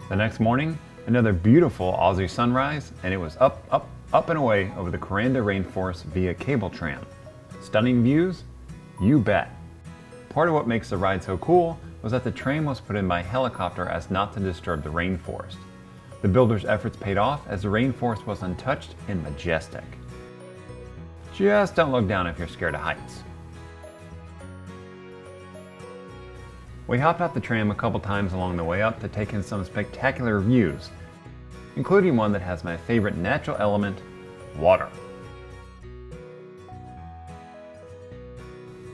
The next morning, another beautiful Aussie sunrise, and it was up, up, up and away over the Kuranda rainforest via cable tram. Stunning views? You bet. Part of what makes the ride so cool was that the tram was put in by helicopter as not to disturb the rainforest. The builders' efforts paid off as the rainforest was untouched and majestic. Just don't look down if you're scared of heights. We hopped off the tram a couple times along the way up to take in some spectacular views, including one that has my favorite natural element, water.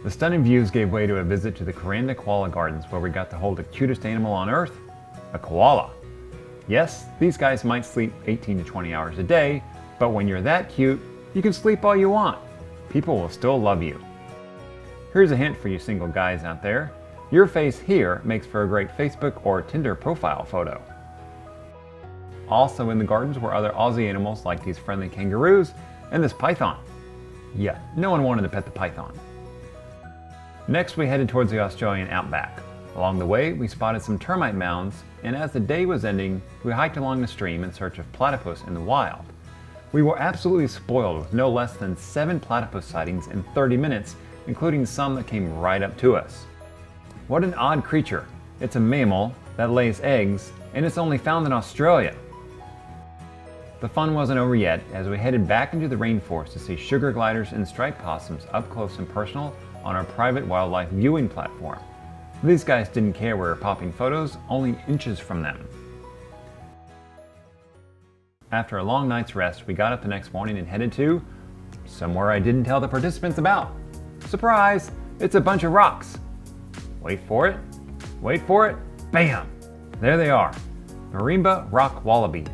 The stunning views gave way to a visit to the Koala Gardens, where we got to hold the cutest animal on earth, a koala. Yes, these guys might sleep 18 to 20 hours a day, but when you're that cute, you can sleep all you want. People will still love you. Here's a hint for you single guys out there. Your face here makes for a great Facebook or Tinder profile photo. Also in the gardens were other Aussie animals like these friendly kangaroos and this python. Yeah, no one wanted to pet the python. Next we headed towards the Australian outback. Along the way we spotted some termite mounds, and as the day was ending we hiked along the stream in search of platypus in the wild. We were absolutely spoiled with no less than 7 platypus sightings in 30 minutes, including some that came right up to us. What an odd creature. It's a mammal that lays eggs, and it's only found in Australia. The fun wasn't over yet as we headed back into the rainforest to see sugar gliders and striped possums up close and personal on our private wildlife viewing platform. These guys didn't care we were popping photos only inches from them. After a long night's rest, we got up the next morning and headed to somewhere I didn't tell the participants about. Surprise! It's a bunch of rocks. Wait for it, bam! There they are, Marimba rock wallabies.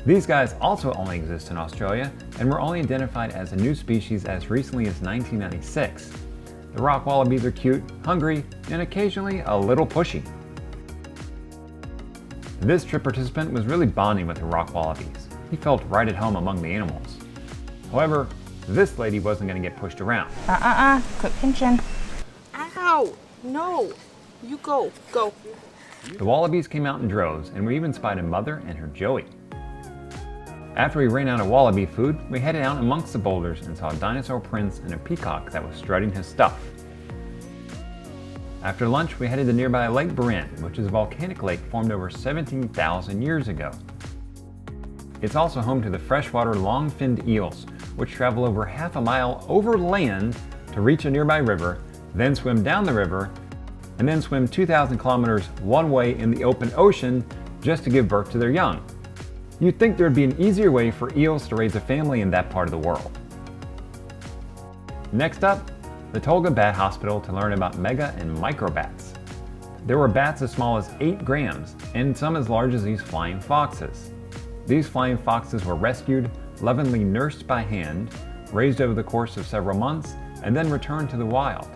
These guys also only exist in Australia and were only identified as a new species as recently as 1996. The rock wallabies are cute, hungry, and occasionally a little pushy. This trip participant was really bonding with the rock wallabies. He felt right at home among the animals. However, this lady wasn't going to get pushed around. Quit pinching. Ow! No! You go. The wallabies came out in droves, and we even spied a mother and her joey. After we ran out of wallaby food, we headed out amongst the boulders and saw a dinosaur prince and a peacock that was strutting his stuff. After lunch, we headed to nearby Lake Bryn, which is a volcanic lake formed over 17,000 years ago. It's also home to the freshwater long-finned eels, which travel over half a mile over land to reach a nearby river, then swim down the river, and then swim 2,000 kilometers one way in the open ocean just to give birth to their young. You'd think there'd be an easier way for eels to raise a family in that part of the world. Next up, the Tolga Bat Hospital to learn about mega and microbats. There were bats as small as 8 grams and some as large as these flying foxes. These flying foxes were rescued, lovingly nursed by hand, raised over the course of several months, and then returned to the wild.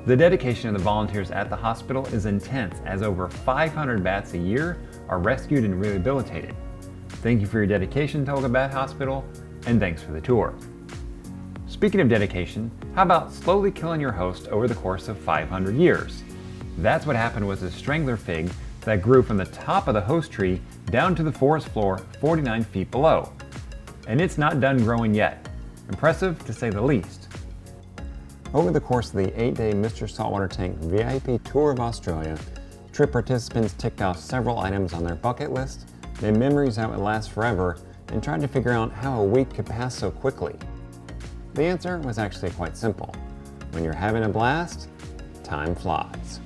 The dedication of the volunteers at the hospital is intense, as over 500 bats a year are rescued and rehabilitated. Thank you for your dedication, Tolga Bat Hospital, and thanks for the tour. Speaking of dedication, how about slowly killing your host over the course of 500 years? That's what happened with the strangler fig that grew from the top of the host tree down to the forest floor 49 feet below. And it's not done growing yet. Impressive to say the least. Over the course of the 8-day Mr. Saltwater Tank VIP Tour of Australia, trip participants ticked off several items on their bucket list, made memories that would last forever, and tried to figure out how a week could pass so quickly. The answer was actually quite simple. When you're having a blast, time flies.